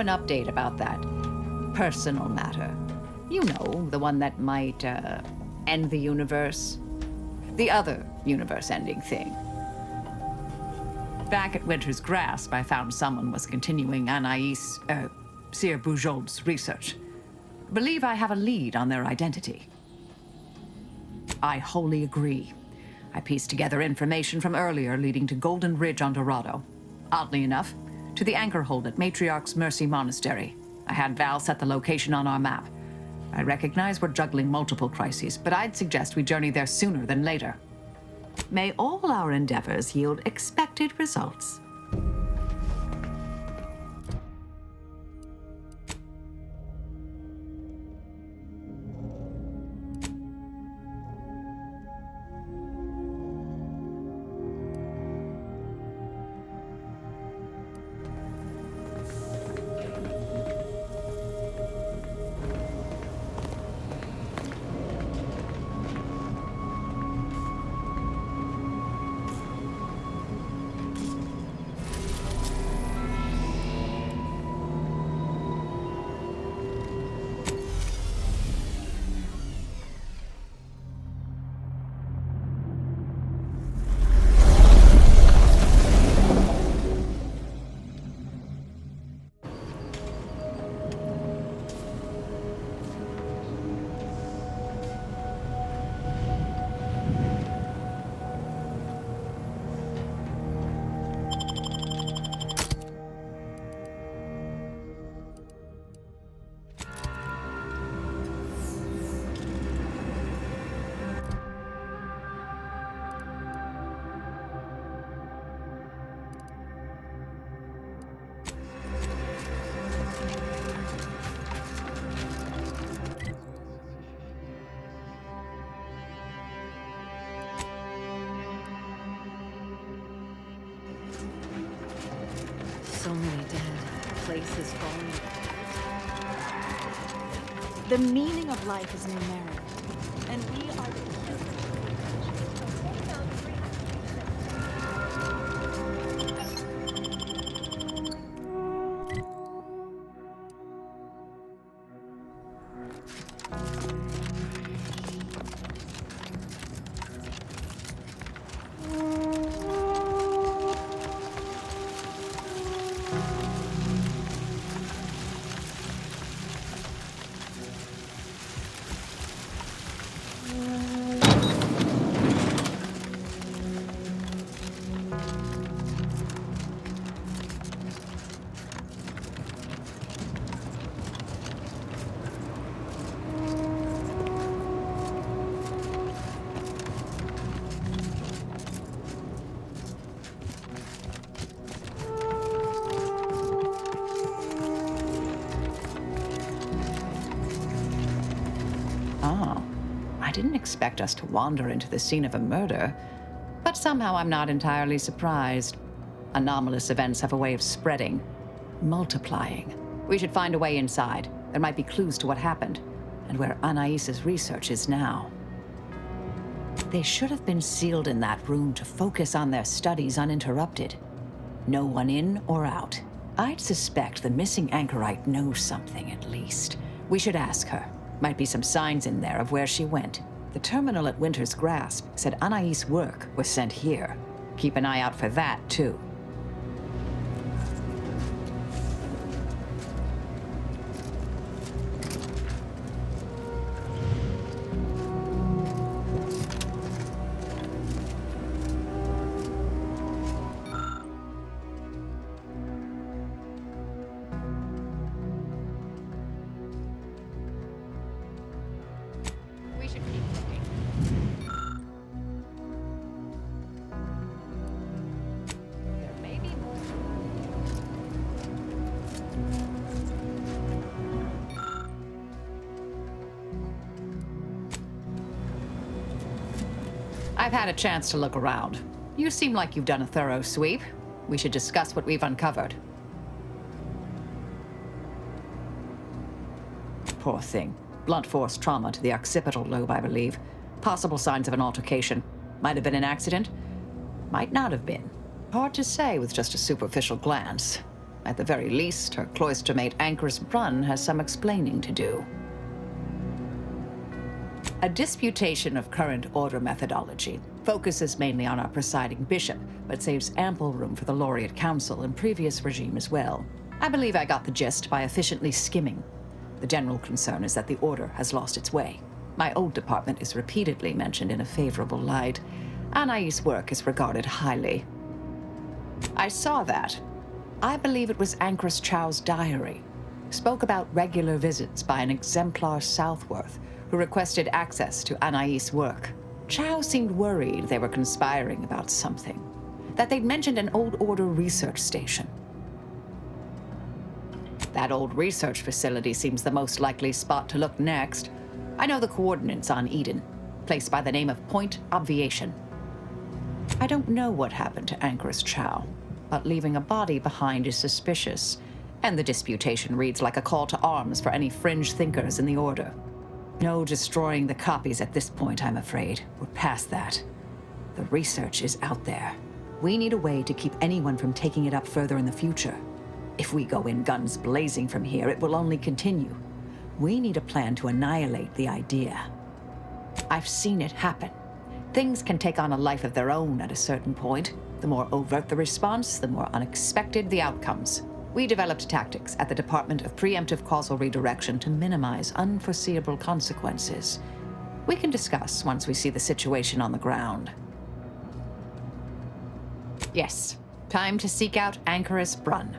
an update about that personal matter. You know, the one that might, end the universe. The other universe-ending thing. Back at Winter's Grasp, I found someone was continuing Anais, Bujold's research. Believe I have a lead on their identity. I wholly agree. I pieced together information from earlier leading to Golden Ridge on Dorado. Oddly enough, to the anchor hold at Matriarch's Mercy Monastery. I had Val set the location on our map. I recognize we're juggling multiple crises, but I'd suggest we journey there sooner than later. May all our endeavors yield expected results. So many dead, places falling. The meaning of life is numeric, and we are the I didn't expect us to wander into the scene of a murder, but somehow I'm not entirely surprised. Anomalous events have a way of spreading, multiplying. We should find a way inside. There might be clues to what happened, and where Anais's research is now. They should have been sealed in that room to focus on their studies uninterrupted. No one in or out. I'd suspect the missing anchorite knows something at least. We should ask her. Might be some signs in there of where she went. The terminal at Winter's Grasp said Anais' work was sent here. Keep an eye out for that, too. I've had a chance to look around. You seem like you've done a thorough sweep. We should discuss what we've uncovered. Poor thing. Blunt force trauma to the occipital lobe, I believe. Possible signs of an altercation. Might have been an accident. Might not have been. Hard to say with just a superficial glance. At the very least, her cloister mate Anchoress Brunn has some explaining to do. A disputation of current order methodology focuses mainly on our presiding bishop, but saves ample room for the laureate council and previous regime as well. I believe I got the gist by efficiently skimming. The general concern is that the order has lost its way. My old department is repeatedly mentioned in a favorable light. Anais' work is regarded highly. I saw that. I believe it was Anchoress Chow's diary. Spoke about regular visits by an exemplar Southworth, who requested access to Anais' work. Chow seemed worried they were conspiring about something, that they'd mentioned an old order research station. That old research facility seems the most likely spot to look next. I know the coordinates on Eden, place by the name of Point Obviation. I don't know what happened to Anchoress Chow, but leaving a body behind is suspicious, and the disputation reads like a call to arms for any fringe thinkers in the Order. No destroying the copies at this point, I'm afraid. We're past that. The research is out there. We need a way to keep anyone from taking it up further in the future. If we go in guns blazing from here, it will only continue. We need a plan to annihilate the idea. I've seen it happen. Things can take on a life of their own at a certain point. The more overt the response, the more unexpected the outcomes. We developed tactics at the Department of Preemptive Causal Redirection to minimize unforeseeable consequences. We can discuss once we see the situation on the ground. Yes, time to seek out Anchoress Brunn.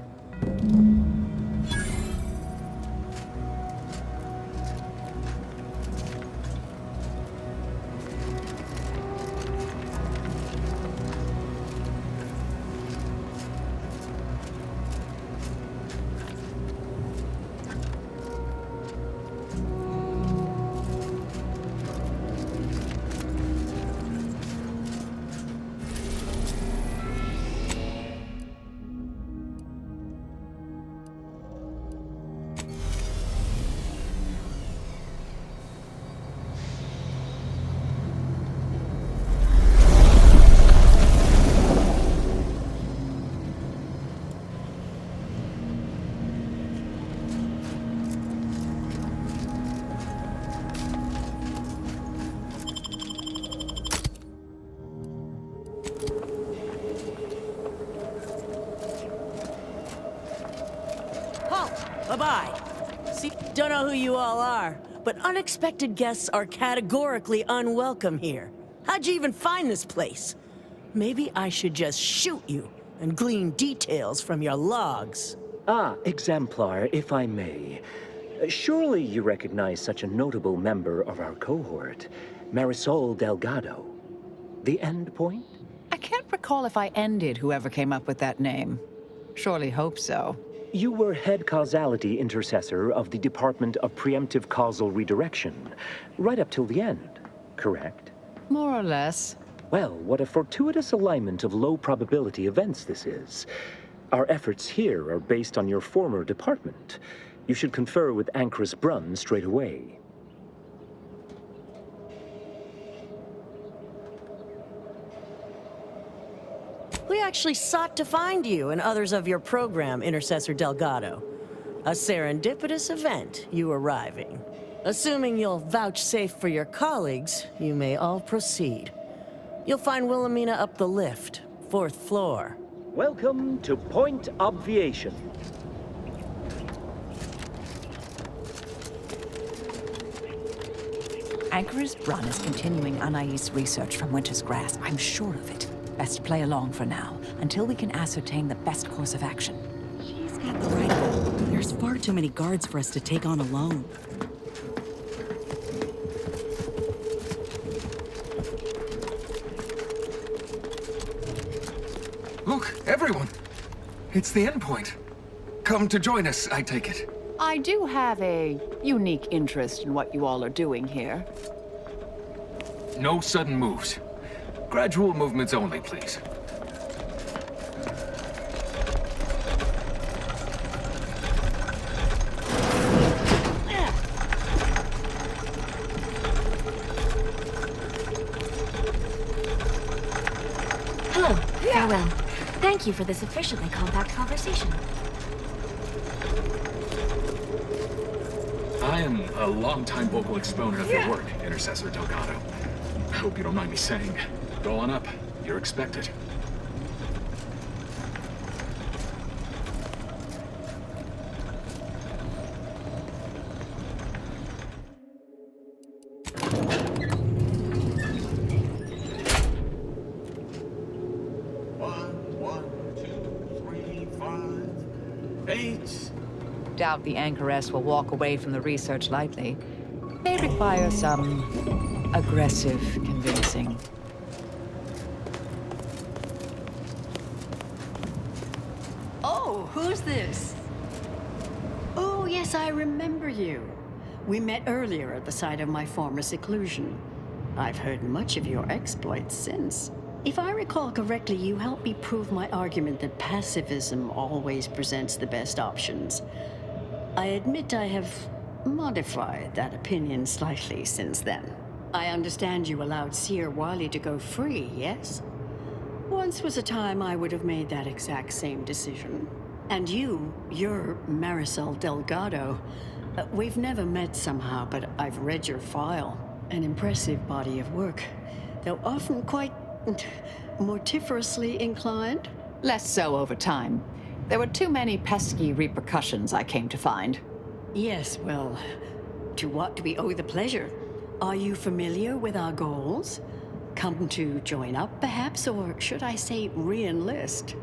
Bye-bye. See, don't know who you all are, but unexpected guests are categorically unwelcome here. How'd you even find this place? Maybe I should just shoot you and glean details from your logs. Ah, exemplar, if I may. Surely you recognize such a notable member of our cohort, Marisol Delgado. The Endpoint? I can't recall if I ended whoever came up with that name. Surely hope so. You were head causality intercessor of the Department of Preemptive Causal Redirection, right up till the end, correct? More or less. Well, what a fortuitous alignment of low-probability events this is. Our efforts here are based on your former department. You should confer with Anchoress Brunn straight away. We actually sought to find you and others of your program, Intercessor Delgado. A serendipitous event, you arriving. Assuming you'll vouchsafe for your colleagues, you may all proceed. You'll find Wilhelmina up the lift, 4th floor. Welcome to Point Obviation. Anchoress Brunn is continuing Anais' research from Winter's Grass. I'm sure of it. Best play along for now, until we can ascertain the best course of action. She's got the rifle. There's far too many guards for us to take on alone. Look, everyone! It's the Endpoint. Come to join us, I take it. I do have a unique interest in what you all are doing here. No sudden moves. Gradual movements only, please. Hello. Farewell. Thank you for this efficiently compact conversation. I am a longtime vocal exponent of your work, Intercessor Delgado. I hope you don't mind me saying. Go on up. You're expected. Doubt the anchoress will walk away from the research lightly. May require some aggressive convincing. Oh, who's this? Oh, yes, I remember you. We met earlier at the site of my former seclusion. I've heard much of your exploits since. If I recall correctly, you helped me prove my argument that pacifism always presents the best options. I admit I have modified that opinion slightly since then. I understand you allowed Seer Wiley to go free, yes? Once was a time I would have made that exact same decision. And you're Marisol Delgado. We've never met somehow, but I've read your file. An impressive body of work, though often quite mortiferously inclined. Less so over time. There were too many pesky repercussions, I came to find. Yes, well, to what do we owe the pleasure? Are you familiar with our goals? Come to join up, perhaps, or should I say re-enlist?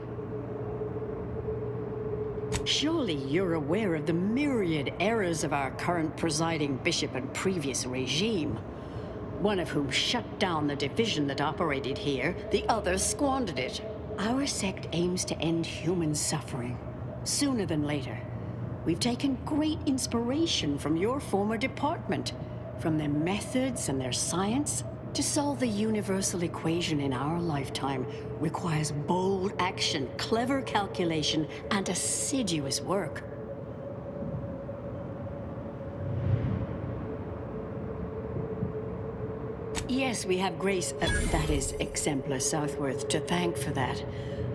Surely you're aware of the myriad errors of our current presiding bishop and previous regime. One of whom shut down the division that operated here, the other squandered it. Our sect aims to end human suffering, sooner than later. We've taken great inspiration from your former department, from their methods and their science. To solve the universal equation in our lifetime requires bold action, clever calculation, and assiduous work. Yes, we have Grace, that is Exemplar Southworth, to thank for that.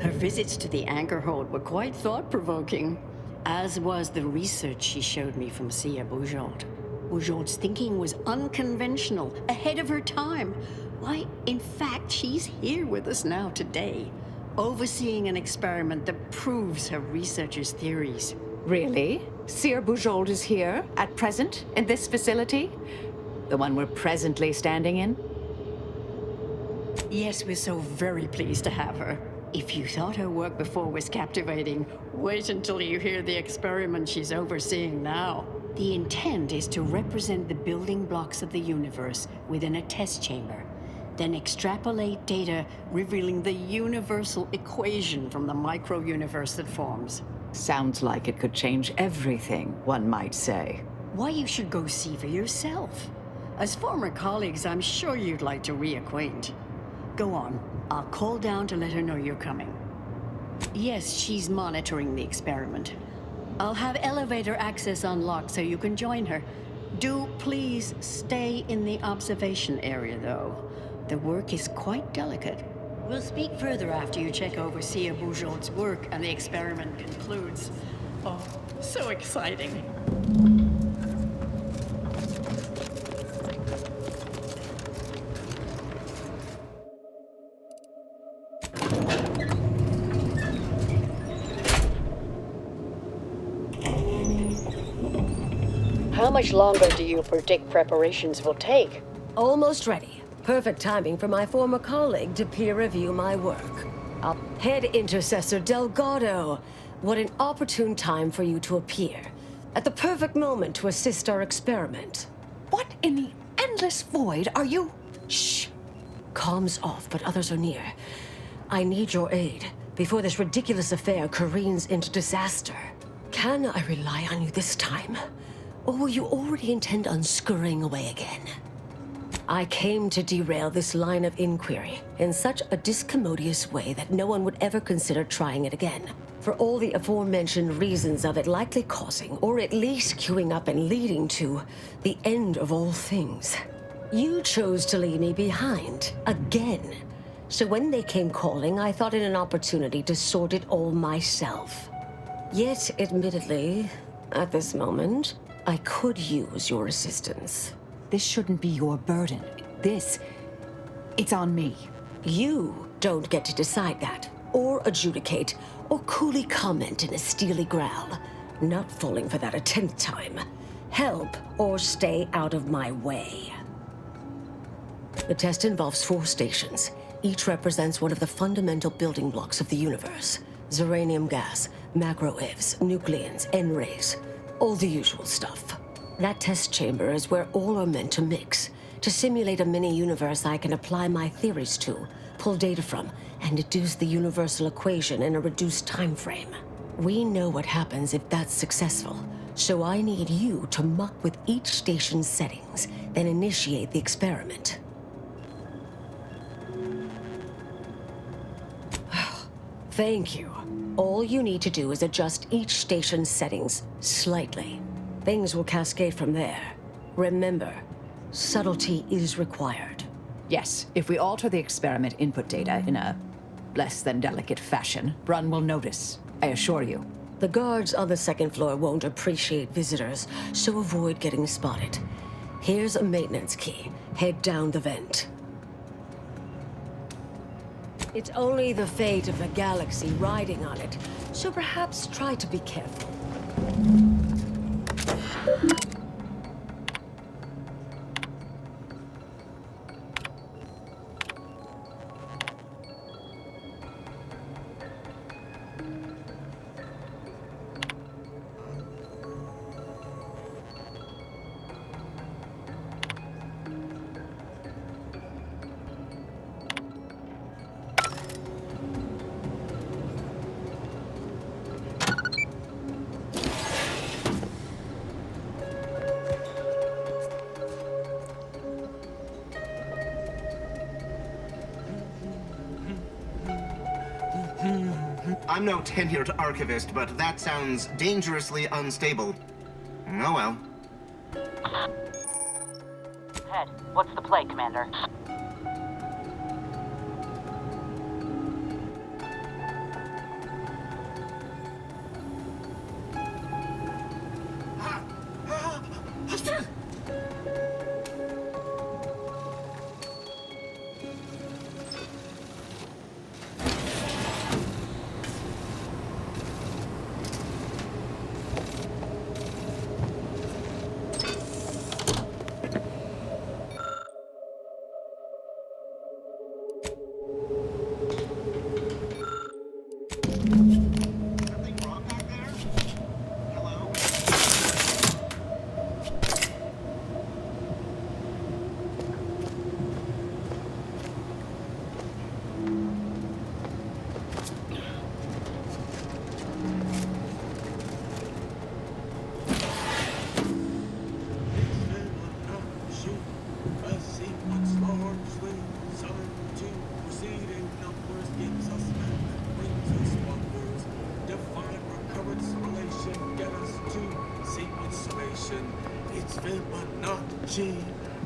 Her visits to the anchor hold were quite thought-provoking, as was the research she showed me from Sia Bujold. Bujold's thinking was unconventional, ahead of her time. Why, in fact, she's here with us now today, overseeing an experiment that proves her researcher's theories. Really? Sia Bujold is here, at present, in this facility? The one we're presently standing in? Yes, we're so very pleased to have her. If you thought her work before was captivating, wait until you hear the experiment she's overseeing now. The intent is to represent the building blocks of the universe within a test chamber, then extrapolate data revealing the universal equation from the micro-universe that forms. Sounds like it could change everything, one might say. Why, you should go see for yourself. As former colleagues, I'm sure you'd like to reacquaint. Go on. I'll call down to let her know you're coming. Yes, she's monitoring the experiment. I'll have elevator access unlocked so you can join her. Do please stay in the observation area, though. The work is quite delicate. We'll speak further after you check over Sia Bujold's work and the experiment concludes. Oh, so exciting. How much longer do you predict preparations will take? Almost ready. Perfect timing for my former colleague to peer review my work. Head Intercessor Delgado. What an opportune time for you to appear. At the perfect moment to assist our experiment. What in the endless void are you? Shh. Calm's off, but others are near. I need your aid before this ridiculous affair careens into disaster. Can I rely on you this time? Or will you already intend on scurrying away again? I came to derail this line of inquiry in such a discommodious way that no one would ever consider trying it again. For all the aforementioned reasons of it likely causing, or at least queuing up and leading to, the end of all things. You chose to leave me behind, again. So when they came calling, I thought it an opportunity to sort it all myself. Yet, admittedly, at this moment, I could use your assistance. This shouldn't be your burden. It's on me. You don't get to decide that, or adjudicate, or coolly comment in a steely growl. Not falling for that a 10th time. Help or stay out of my way. The test involves 4 stations. Each represents one of the fundamental building blocks of the universe. Zeranium gas, macro-ivs, nucleons, N-rays. All the usual stuff. That test chamber is where all are meant to mix. To simulate a mini-universe I can apply my theories to, pull data from, and deduce the universal equation in a reduced time frame. We know what happens if that's successful, so I need you to muck with each station's settings, then initiate the experiment. Thank you. All you need to do is adjust each station's settings slightly. Things will cascade from there. Remember, subtlety is required. Yes, if we alter the experiment input data in a less than delicate fashion, Brunn will notice, I assure you. The guards on the 2nd floor won't appreciate visitors, so avoid getting spotted. Here's a maintenance key. Head down the vent. It's only the fate of the galaxy riding on it, so perhaps try to be careful. I'm no tenured archivist, but that sounds dangerously unstable. Oh well. Head, what's the play, Commander?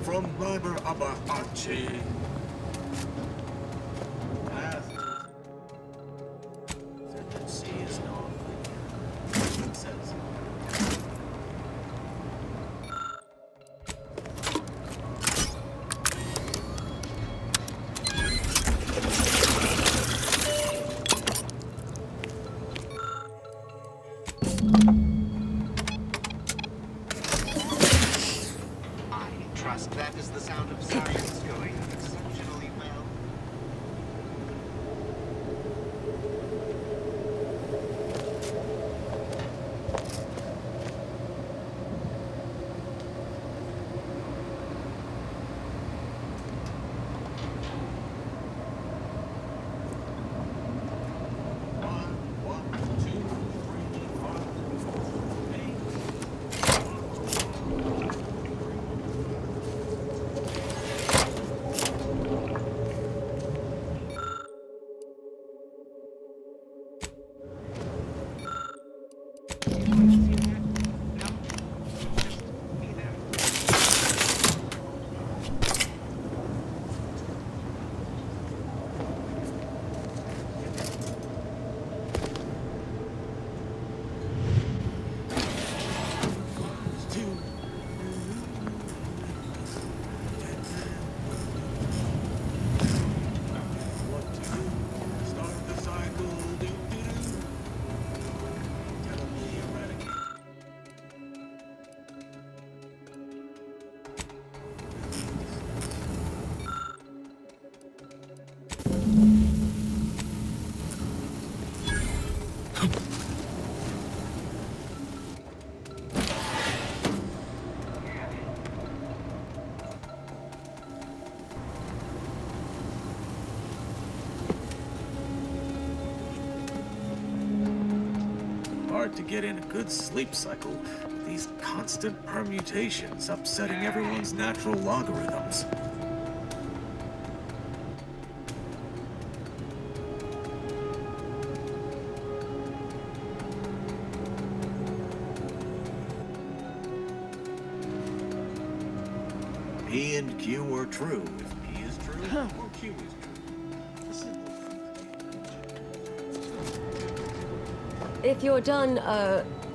From Liber Abahachi. That is the sound of science going exceptionally well. to get in a good sleep cycle with these constant permutations upsetting everyone's natural logarithms. P and Q are true. If P is true, or Q is true. If you're done,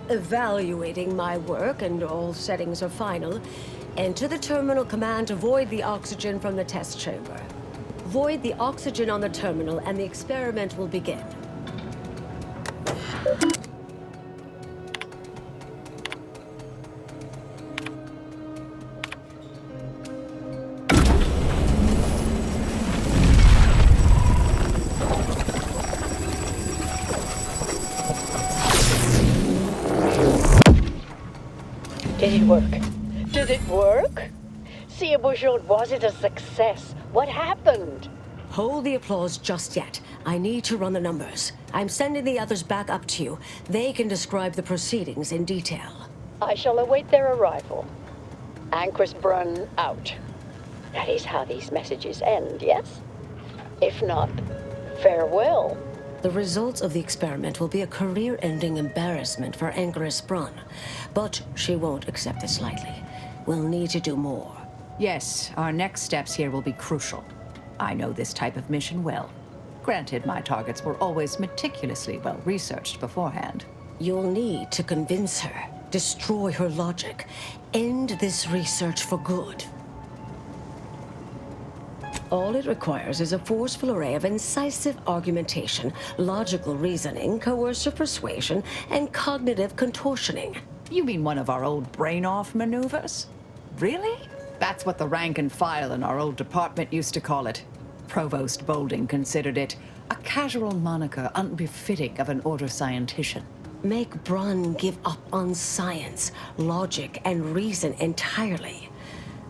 evaluating my work and all settings are final, enter the terminal command to void the oxygen from the test chamber. Void the oxygen on the terminal and the experiment will begin. Did it work? Did it work? See, Bujold, was it a success? What happened? Hold the applause just yet. I need to run the numbers. I'm sending the others back up to you. They can describe the proceedings in detail. I shall await their arrival. Anchor's Brun out. That is how these messages end, yes? If not, farewell. The results of the experiment will be a career-ending embarrassment for Anchoress Brun, but she won't accept this lightly. We'll need to do more. Yes, our next steps here will be crucial. I know this type of mission well. Granted, my targets were always meticulously well-researched beforehand. You'll need to convince her, destroy her logic, end this research for good. All it requires is a forceful array of incisive argumentation, logical reasoning, coercive persuasion, and cognitive contortioning. You mean one of our old brain-off maneuvers? Really? That's what the rank and file in our old department used to call it. Provost Bolding considered it a casual moniker unbefitting of an order scientician. Make Brun give up on science, logic, and reason entirely.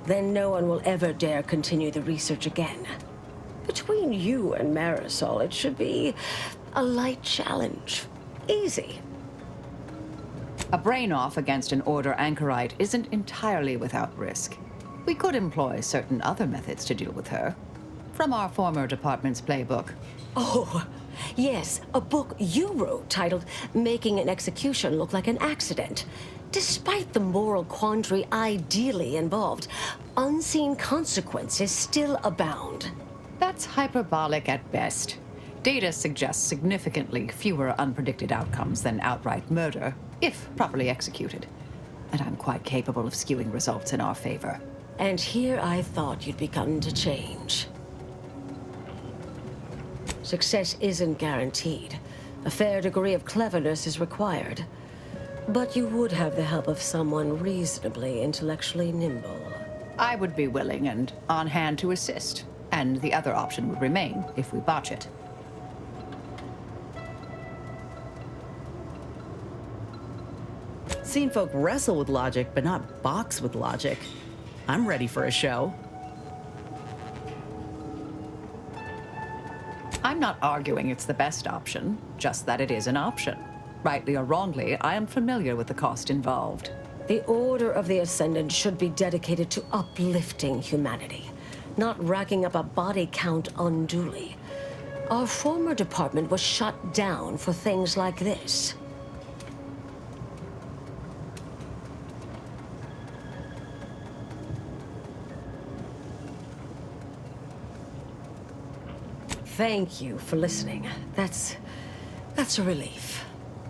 Then no one will ever dare continue the research again. Between you and Marisol, it should be a light challenge. Easy. A brain-off against an Order anchorite isn't entirely without risk. We could employ certain other methods to deal with her. From our former department's playbook. Oh, yes, a book you wrote titled Making an Execution Look Like an Accident. Despite the moral quandary ideally involved, unseen consequences still abound. That's hyperbolic at best. Data suggests significantly fewer unpredicted outcomes than outright murder, if properly executed. And I'm quite capable of skewing results in our favor. And here I thought you'd begun to change. Success isn't guaranteed. A fair degree of cleverness is required. But you would have the help of someone reasonably intellectually nimble. I would be willing and on hand to assist, and the other option would remain if we botch it. Seen folk wrestle with logic, but not box with logic. I'm ready for a show. I'm not arguing it's the best option, just that it is an option. Rightly or wrongly, I am familiar with the cost involved. The Order of the Ascendant should be dedicated to uplifting humanity, not racking up a body count unduly. Our former department was shut down for things like this. Thank you for listening. That's a relief.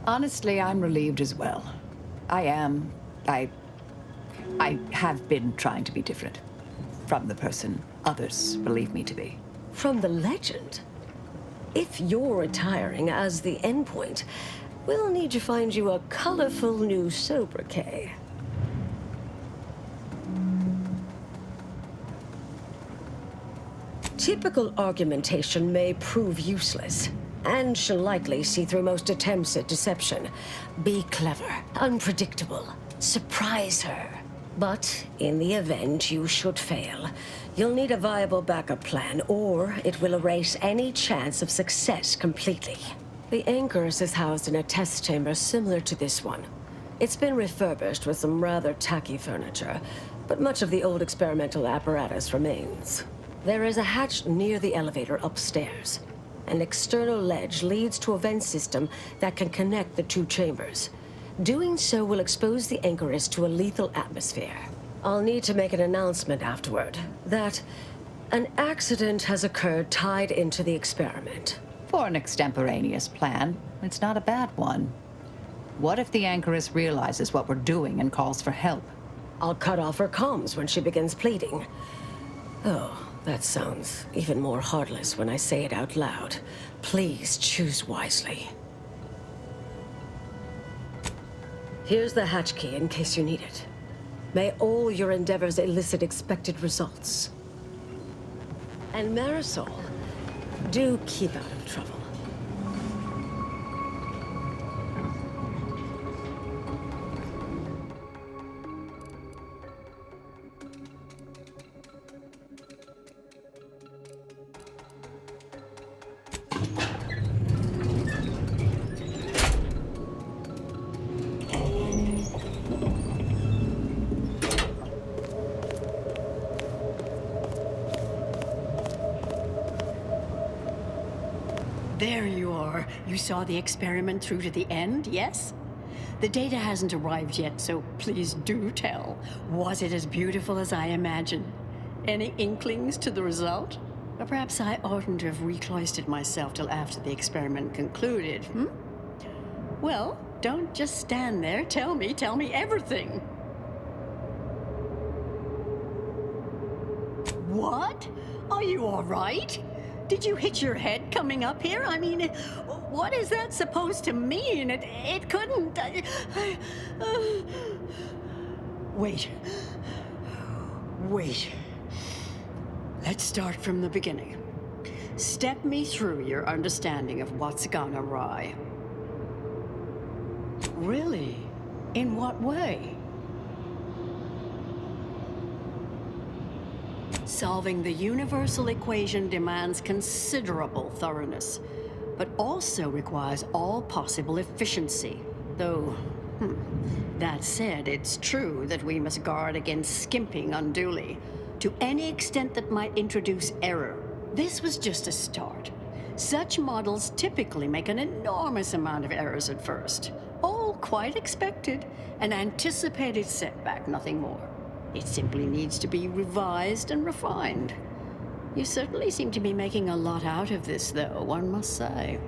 Honestly, I'm relieved as well. I have been trying to be different. From the person others believe me to be. From the legend? If you're retiring as the Endpoint, we'll need to find you a colorful new sobriquet. Typical argumentation may prove useless, and she'll likely see through most attempts at deception. Be clever, unpredictable, surprise her. But in the event you should fail, you'll need a viable backup plan, or it will erase any chance of success completely. The Anchoress is housed in a test chamber similar to this one. It's been refurbished with some rather tacky furniture, but much of the old experimental apparatus remains. There is a hatch near the elevator upstairs. An external ledge leads to a vent system that can connect the two chambers. Doing so will expose the Anchoress to a lethal atmosphere. I'll need to make an announcement afterward that an accident has occurred tied into the experiment. For an extemporaneous plan, it's not a bad one. What if the Anchoress realizes what we're doing and calls for help? I'll cut off her comms when she begins pleading. Oh, that sounds even more heartless when I say it out loud. Please choose wisely. Here's the hatch key in case you need it. May all your endeavors elicit expected results. And Marisol, do keep out of trouble. There you are. You saw the experiment through to the end, yes? The data hasn't arrived yet, so please do tell. Was it as beautiful as I imagined? Any inklings to the result? Or perhaps I oughtn't to have recloistered myself till after the experiment concluded, hmm? Well, don't just stand there. Tell me everything. What? Are you all right? Did you hit your head coming up here? I mean, what is that supposed to mean? It couldn't... Wait. Let's start from the beginning. Step me through your understanding of what's gone awry. Really? In what way? Solving the universal equation demands considerable thoroughness, but also requires all possible efficiency. Though, that said, it's true that we must guard against skimping unduly, to any extent that might introduce error. This was just a start. Such models typically make an enormous amount of errors at first. All quite expected, an anticipated setback, nothing more. It simply needs to be revised and refined. You certainly seem to be making a lot out of this, though, one must say.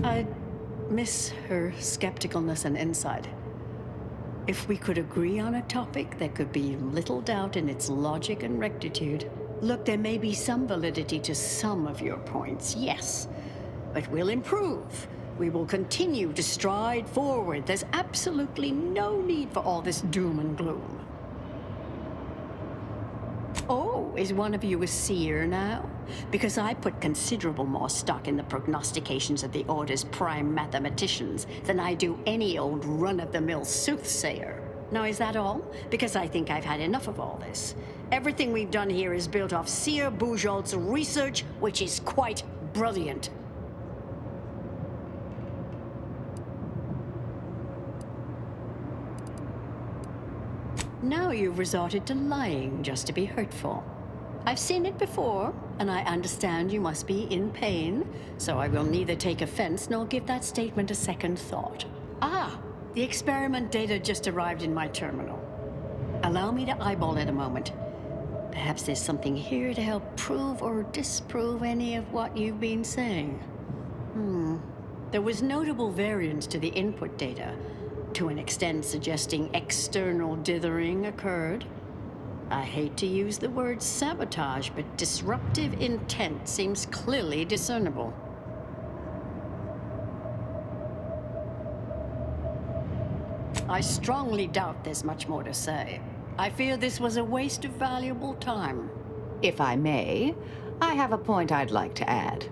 I miss her skepticalness and insight. If we could agree on a topic, there could be little doubt in its logic and rectitude. Look, there may be some validity to some of your points, yes. But we'll improve. We will continue to stride forward. There's absolutely no need for all this doom and gloom. Oh, is one of you a seer now? Because I put considerable more stock in the prognostications of the Order's prime mathematicians than I do any old run-of-the-mill soothsayer. Now, is that all? Because I think I've had enough of all this. Everything we've done here is built off Seer Bujold's research, which is quite brilliant. Now you've resorted to lying just to be hurtful. I've seen it before, and I understand you must be in pain, so I will neither take offense nor give that statement a second thought. Ah, the experiment data just arrived in my terminal. Allow me to eyeball it a moment. Perhaps there's something here to help prove or disprove any of what you've been saying. There was notable variance to the input data, to an extent suggesting external dithering occurred. I hate to use the word sabotage, but disruptive intent seems clearly discernible. I strongly doubt there's much more to say. I fear this was a waste of valuable time. If I may, I have a point I'd like to add.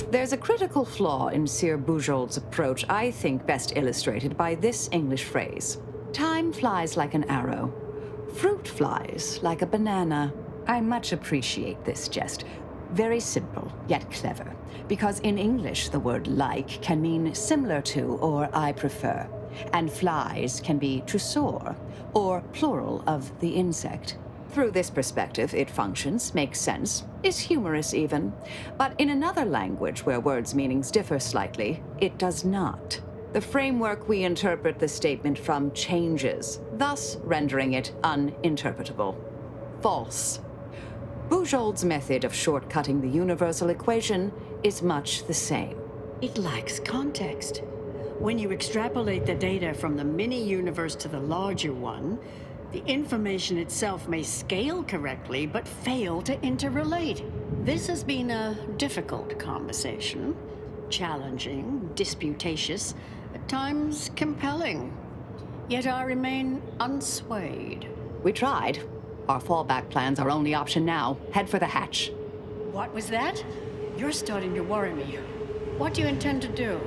There's a critical flaw in Seer Bujold's approach I think best illustrated by this English phrase. Time flies like an arrow. Fruit flies like a banana. I much appreciate this jest. Very simple, yet clever. Because in English, the word like can mean similar to or I prefer. And flies can be to soar, or plural of the insect. Through this perspective, it functions, makes sense, is humorous even. But in another language where words' meanings differ slightly, it does not. The framework we interpret the statement from changes, thus rendering it uninterpretable. False. Bujold's method of shortcutting the universal equation is much the same. It lacks context. When you extrapolate the data from the mini-universe to the larger one, the information itself may scale correctly, but fail to interrelate. This has been a difficult conversation. Challenging, disputatious, at times compelling. Yet I remain unswayed. We tried. Our fallback plan's our only option now. Head for the hatch. What was that? You're starting to worry me. What do you intend to do?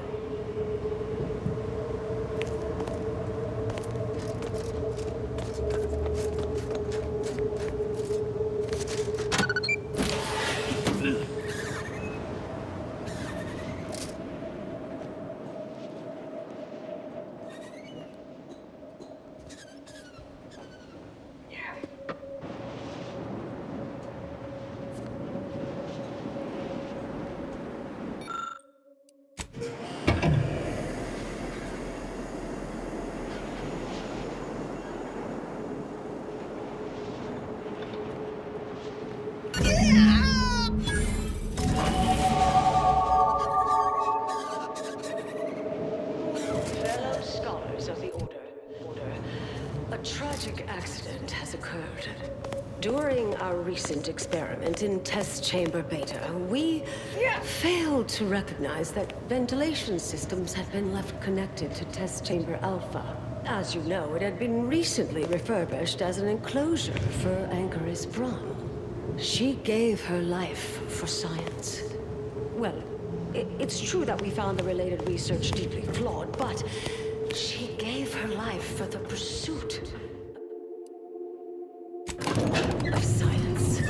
Recent experiment in test chamber beta, we failed to recognize that ventilation systems had been left connected to test chamber alpha. As you know, it had been recently refurbished as an enclosure for Anais Bujold. She gave her life for science. Well, it's true that we found the related research deeply flawed, but she gave her life for the pursuit of science.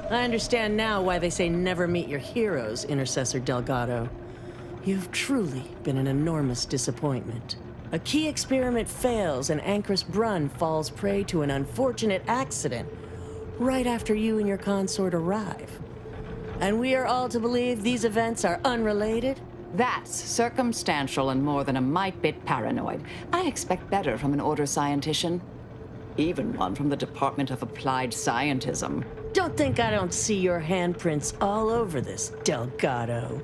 I understand now why they say never meet your heroes, Intercessor Delgado. You've truly been an enormous disappointment. A key experiment fails and Anais Bujold falls prey to an unfortunate accident right after you and your consort arrive. And we are all to believe these events are unrelated? That's circumstantial and more than a mite bit paranoid. I expect better from an Order scientician. Even one from the Department of Applied Scientism. Don't think I don't see your handprints all over this, Delgado.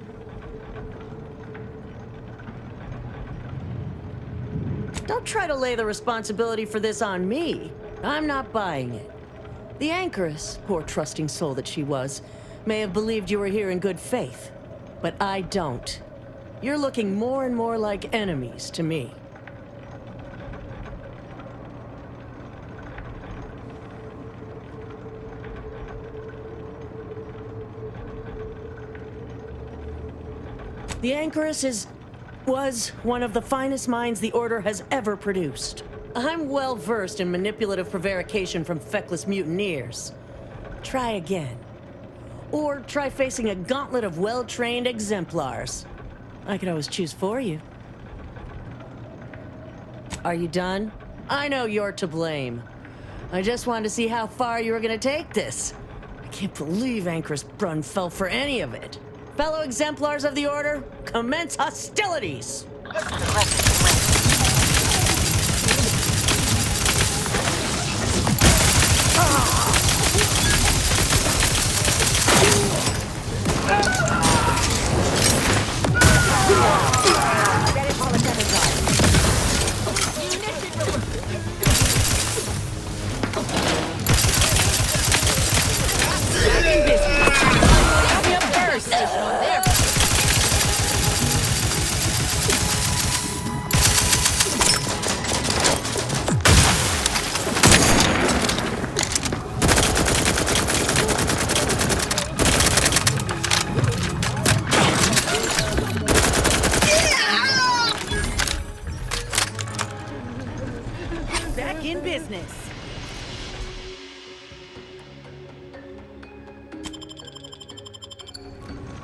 Don't try to lay the responsibility for this on me. I'm not buying it. The Anchoress, poor trusting soul that she was, may have believed you were here in good faith. But I don't. You're looking more and more like enemies to me. The Anchoress was one of the finest minds the Order has ever produced. I'm well versed in manipulative prevarication from feckless mutineers. Try again. Or try facing a gauntlet of well-trained exemplars. I could always choose for you. Are you done? I know you're to blame. I just wanted to see how far you were gonna take this. I can't believe Anais Bujold fell for any of it. Fellow exemplars of the Order, commence hostilities!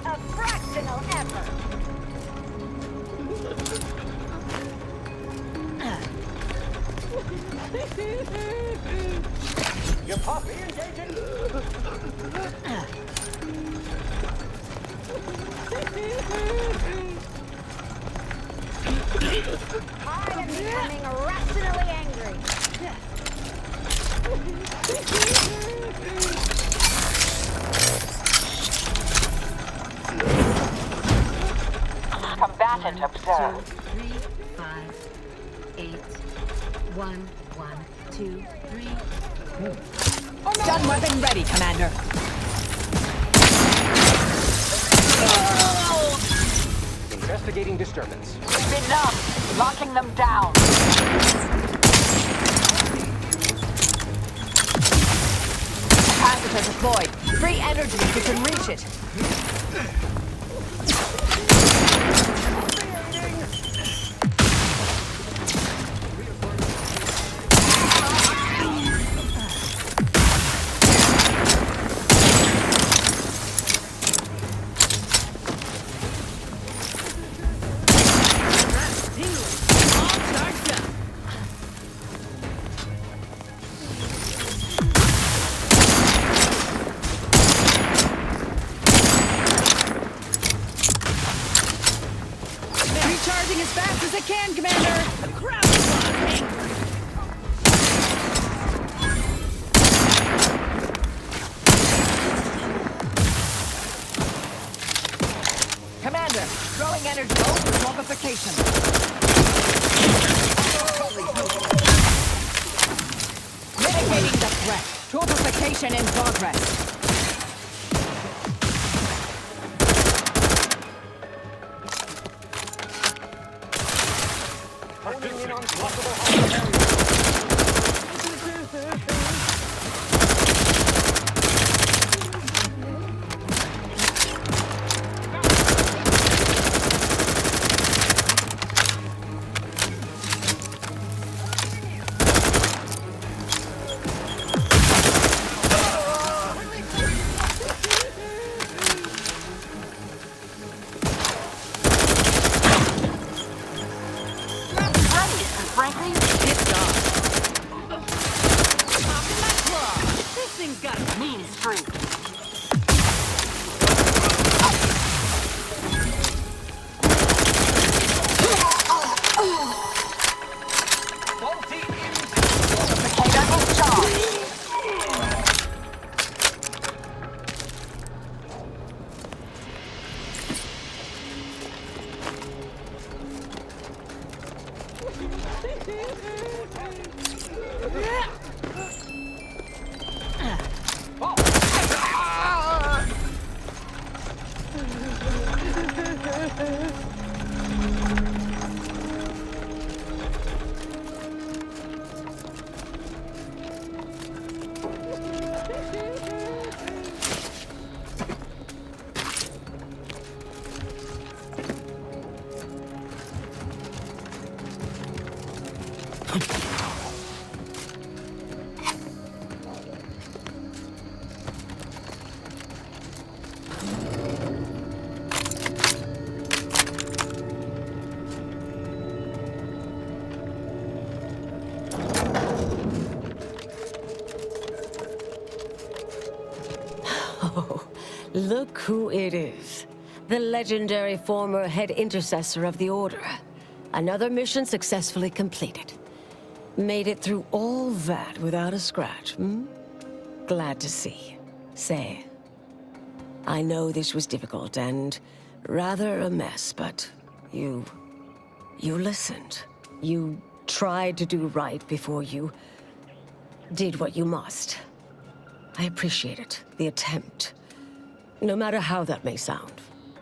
a fractional effort. Your puppy engaging. I am becoming irrationally angry. Combatant observed. 3, 5, 8, 1, 1, 2, 3. Stun weapon ready, Commander. Investigating disturbance. Enough! Locking them down. Capacitor deployed. Free energy if you can reach it. Recharging as fast as it can, Commander! The crowd is angry! Commander, throwing energy over multiplication. Mitigating the threat. Torpification in progress. Honing in on possible harm. Frankly, It's gone. This thing's got a mean streak. Look who it is. The legendary former head intercessor of the Order. Another mission successfully completed. Made it through all that without a scratch, hmm? Glad to see. Say, I know this was difficult and rather a mess, but you listened. You tried to do right before you did what you must. I appreciate it, the attempt. No matter how that may sound.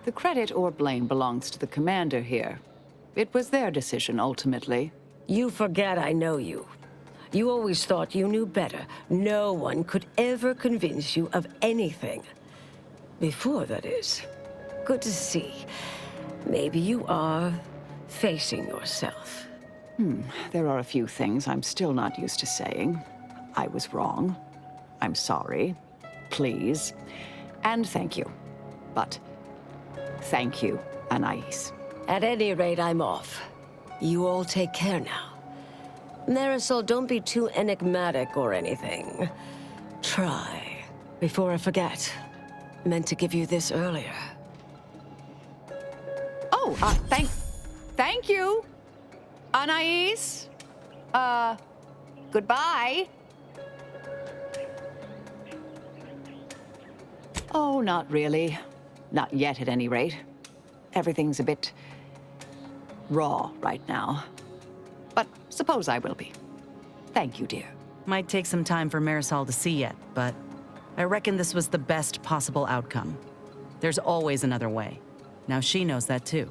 The credit or blame belongs to the commander here. It was their decision, ultimately. You forget I know you. You always thought you knew better. No one could ever convince you of anything. Before, that is. Good to see. Maybe you are facing yourself. There are a few things I'm still not used to saying. I was wrong. I'm sorry. Please. And thank you. But Thank you, Anais. At any rate, I'm off. You all take care now. Marisol, don't be too enigmatic or anything. Try. Before I forget. Meant to give you this earlier. Oh, thank you, Anais. Goodbye. Oh, not really. Not yet, at any rate. Everything's a bit raw right now. But suppose I will be. Thank you, dear. Might take some time for Marisol to see yet, but I reckon this was the best possible outcome. There's always another way. Now she knows that too.